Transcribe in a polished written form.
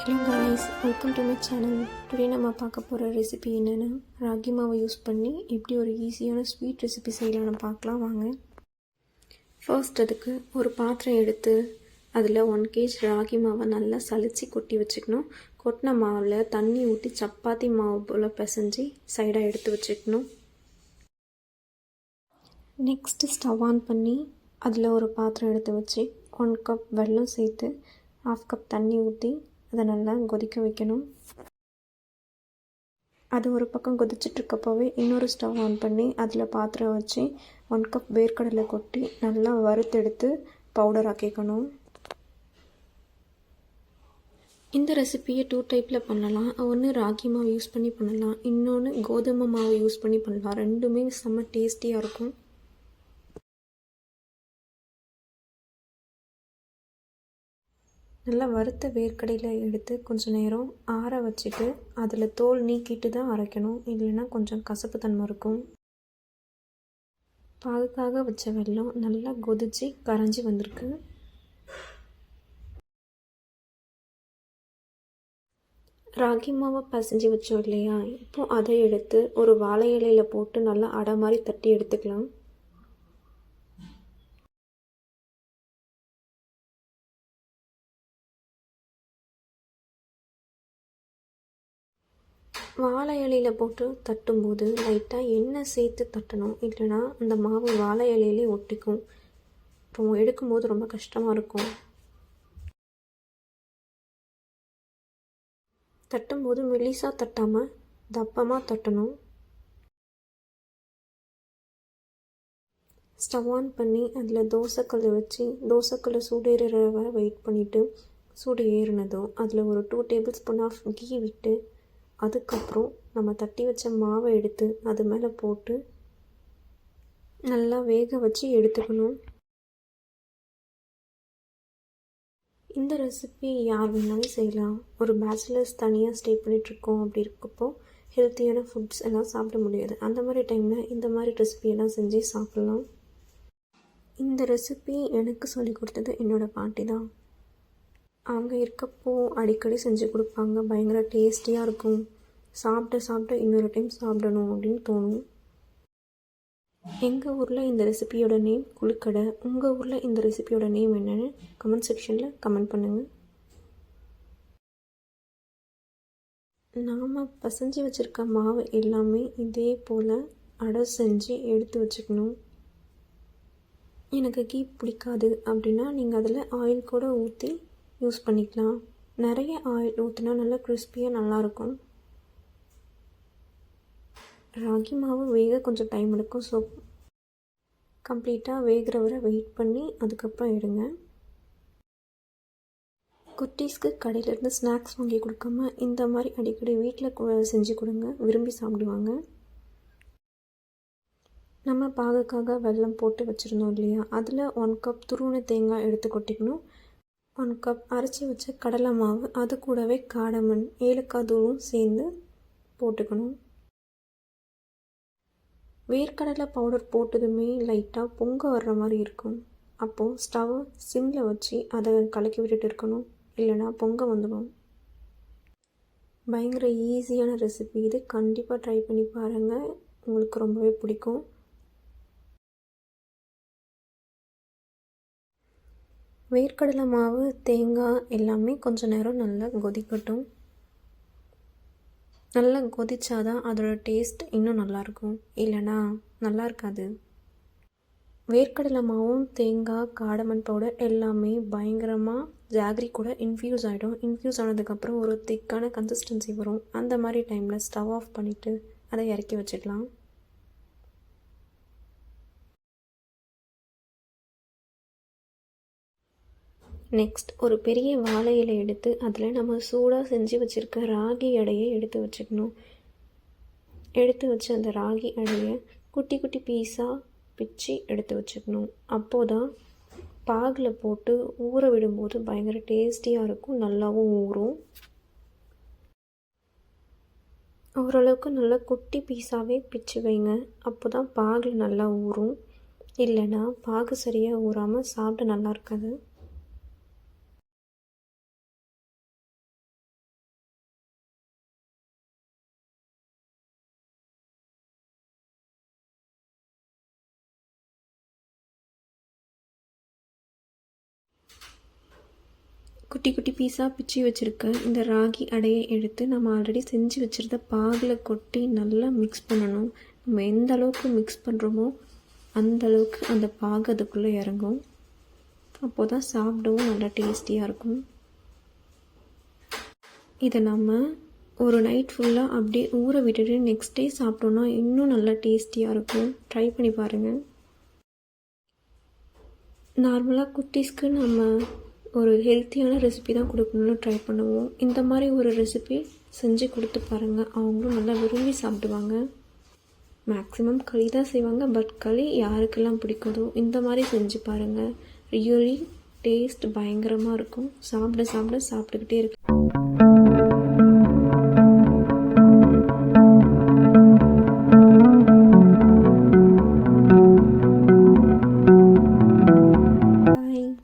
Hello guys, welcome to my channel. Today நம்ம பார்க்க போகிற ரெசிபி என்னென்னா, ராகி மாவை யூஸ் பண்ணி எப்படி ஒரு ஈஸியான ஸ்வீட் ரெசிபி செய்யலாம்னு பார்க்கலாம் வாங்க. ஃபர்ஸ்ட் அதுக்கு ஒரு பாத்திரம் எடுத்து அதில் 1 kg ராகி மாவை நல்லா சலிச்சு கொட்டி வச்சுக்கணும். கொட்டின மாவில் தண்ணி ஊற்றி சப்பாத்தி மாவு போல் பிசைஞ்சு சைடாக எடுத்து வச்சுக்கணும். நெக்ஸ்ட்டு ஸ்டவ் ஆன் பண்ணி அதில் ஒரு பாத்திரம் எடுத்து வச்சு 1 கப் வெல்லம் சேர்த்து 1/2 கப் தண்ணி ஊற்றி அதை நல்லா கொதிக்க வைக்கணும். அது ஒரு பக்கம் கொதிச்சிட்ருக்கப்போவே இன்னொரு ஸ்டவ் ஆன் பண்ணி அதில் பாத்திரம் வச்சு 1 கப் வேர்க்கடலை கொட்டி நல்லா வறுத்தெடுத்து பவுடர் ஆக்கிக்கணும். இந்த ரெசிபியை 2 டைப்பில் பண்ணலாம். ஒன்று ராகி மாவு யூஸ் பண்ணி பண்ணலாம், இன்னொன்று கோதுமை மாவு யூஸ் பண்ணி பண்ணலாம். ரெண்டுமே செம்ம டேஸ்டியாக இருக்கும். நல்லா வறுத்த வேர்க்கடையில் எடுத்து கொஞ்சம் நேரம் ஆற வச்சுட்டு அதில் தோல் நீக்கிட்டு தான் அரைக்கணும், இல்லைன்னா கொஞ்சம் கசப்பு தன்மை இருக்கும். பாகுக்காக வச்ச வெல்லம் நல்லா கொதிச்சு கரைஞ்சி வந்திருக்கு. ராகி மாவை பசைஞ்சு வச்சோம் இல்லையா, இப்போது அதை எடுத்து ஒரு வாழை இலையில் போட்டு நல்லா அடை மாதிரி தட்டி எடுத்துக்கலாம். வாழை இலையில் போட்டு தட்டும்போது லைட்டாக எண்ணெய் சேர்த்து தட்டணும், இல்லைனா அந்த மாவு வாழை இலையிலே ஒட்டிக்கும். அப்புறம் எடுக்கும்போது ரொம்ப கஷ்டமாக இருக்கும். தட்டும்போது மெலிசாக தட்டாமல் தப்பமாக தட்டணும். ஸ்டவ் ஆன் பண்ணி அதில் தோசைக்கல் வச்சு தோசைக்கல்லை சூடு ஏறுற வரை வெயிட் பண்ணிவிட்டு சூடு ஏறினதும் அதில் ஒரு 2 டேபிள் ஸ்பூன் ஆஃப் கீ விட்டு அதுக்கப்புறம் நம்ம தட்டி வச்ச மாவை எடுத்து அது மேலே போட்டு நல்லா வேக வச்சு எடுத்துக்கணும். இந்த ரெசிபி யார் வேணாலும் செய்யலாம். ஒரு பேச்சுலர்ஸ் தனியாக ஸ்டே பண்ணிகிட்ருக்கோம் அப்படி இருக்கப்போ ஹெல்த்தியான ஃபுட்ஸ் எல்லாம் சாப்பிட முடியாது. அந்த மாதிரி டைமில் இந்த மாதிரி ரெசிபியெல்லாம் செஞ்சு சாப்பிட்லாம். இந்த ரெசிபி எனக்கு சொல்லி கொடுத்தது என்னோடய பாட்டி தான். அவங்க இருக்கப்போ அடிக்கடி செஞ்சு கொடுப்பாங்க. பயங்கர டேஸ்டியாக இருக்கும். சாப்பிட்ட இன்னொரு டைம் சாப்பிடணும் அப்படின்னு தோணும். எங்கள் ஊரில் இந்த ரெசிபியோட நேம் குழுக்கடை. உங்கள் ஊரில் இந்த ரெசிபியோட நேம் என்னென்னு கமெண்ட் செக்ஷனில் கமெண்ட் பண்ணுங்கள். நாம் பசைஞ்சு வச்சுருக்க மாவு எல்லாமே இதே போல் அடை செஞ்சு எடுத்து வச்சுக்கணும். எனக்கு கீ பிடிக்காது அப்படின்னா நீங்கள் அதில் ஆயில் கூட ஊற்றி யூஸ் பண்ணிக்கலாம். நிறைய ஆயில் ஊற்றினா நல்லா கிறிஸ்பியாக நல்லாயிருக்கும். ராகி மாவு வேக கொஞ்சம் டைம் எடுக்கும். ஸோ கம்ப்ளீட்டாக வேகிற வரை வெயிட் பண்ணி அதுக்கப்புறம் எடுங்க. குட்டீஸ்க்கு கடையிலேருந்து ஸ்நாக்ஸ் வாங்கி கொடுக்காம இந்த மாதிரி அடிக்கடி வீட்டில் செஞ்சு கொடுங்க, விரும்பி சாப்பிடுவாங்க. நம்ம பாகுக்காக வெல்லம் போட்டு வச்சுருந்தோம் இல்லையா, அதில் 1 கப் துருவின தேங்காய் எடுத்து கொட்டிக்கணும். 1 கப் அரைச்சி வச்ச கடலை மாவு, அது கூடவே காடமண் ஏலக்காய் தூளும் சேர்ந்து போட்டுக்கணும். வேர்க்கடலை பவுடர் போட்டதுமே லைட்டாக பொங்க வர்ற மாதிரி இருக்கும். அப்போது ஸ்டவ்வை சிம்மில் வச்சு அதை கலக்கி விட்டுட்டு இருக்கணும், இல்லைனா பொங்க வந்துடும். பயங்கர ஈஸியான ரெசிபி இது. கண்டிப்பாக ட்ரை பண்ணி பாருங்கள், உங்களுக்கு ரொம்பவே பிடிக்கும். வேர்க்கடலை மாவு தேங்காய் எல்லாமே கொஞ்சம் நேரம் நல்லா கொதிக்கட்டும். நல்லா கொதிச்சாதான் அதோட டேஸ்ட் இன்னும் நல்லாயிருக்கும், இல்லைனா நல்லா இருக்காது. வேர்க்கடலை மாவும் தேங்காய் காடமண் பவுடர் எல்லாமே பயங்கரமாக ஜாகரி கூட இன்ஃப்யூஸ் ஆகிடும். இன்ஃப்யூஸ் ஆனதுக்கப்புறம் ஒரு திக்கான கன்சிஸ்டன்சி வரும். அந்த மாதிரி டைமில் ஸ்டவ் ஆஃப் பண்ணிவிட்டு அதை இறக்கி வச்சுக்கலாம். நெக்ஸ்ட் ஒரு பெரிய வாழை இலை எடுத்து அதில் நம்ம சூடாக செஞ்சு வச்சுருக்க ராகி அடையை எடுத்து வச்சுக்கணும். எடுத்து வச்சு அந்த ராகி அடையை குட்டி குட்டி பீஸாக பிச்சு எடுத்து வச்சுக்கணும். அப்போது தான் பாகில் போட்டு ஊற விடும்போது பயங்கர டேஸ்டியாக இருக்கும், நல்லாவும் ஊறும். ஓரளவுக்கு நல்லா குட்டி பீஸாகவே பிச்சு வைங்க, அப்போ தான் பாகில் நல்லா ஊறும். இல்லைன்னா பாகு சரியாக ஊறாமல் சாப்பிட நல்லா இருக்காது. குட்டி குட்டி பீஸாக பிச்சு வச்சுருக்க இந்த ராகி அடையை எடுத்து நம்ம ஆல்ரெடி செஞ்சு வச்சுருந்த பாகில் கொட்டி நல்லா மிக்ஸ் பண்ணணும். நம்ம எந்த அளவுக்கு மிக்ஸ் பண்ணுறோமோ அந்த அளவுக்கு அந்த பாகு அதுக்குள்ளே இறங்கும். அப்போது தான் சாப்பிடவும் நல்லா டேஸ்டியாக இருக்கும். இதை நம்ம ஒரு நைட் ஃபுல்லாக அப்படியே ஊற விட்டுட்டு நெக்ஸ்ட் டே சாப்பிட்டோன்னா இன்னும் நல்லா டேஸ்டியாக இருக்கும். ட்ரை பண்ணி பாருங்கள். நார்மலாக குட்டீஸ்க்கு நம்ம ஒரு ஹெல்த்தியான ரெசிபி தான் கொடுக்கணும்னு ட்ரை பண்ணுவோம். இந்த மாதிரி ஒரு ரெசிபி செஞ்சு கொடுத்து பாருங்கள். அவங்களும் நல்லா விரும்பி சாப்பிடுவாங்க. மேக்ஸிமம் களி தான் செய்வாங்க. பட் களி யாருக்கெல்லாம் பிடிக்குதோ இந்த மாதிரி செஞ்சு பாருங்கள். ரியலி டேஸ்ட் பயங்கரமாக இருக்கும். சாப்பிட்டுக்கிட்டே இருக்கு.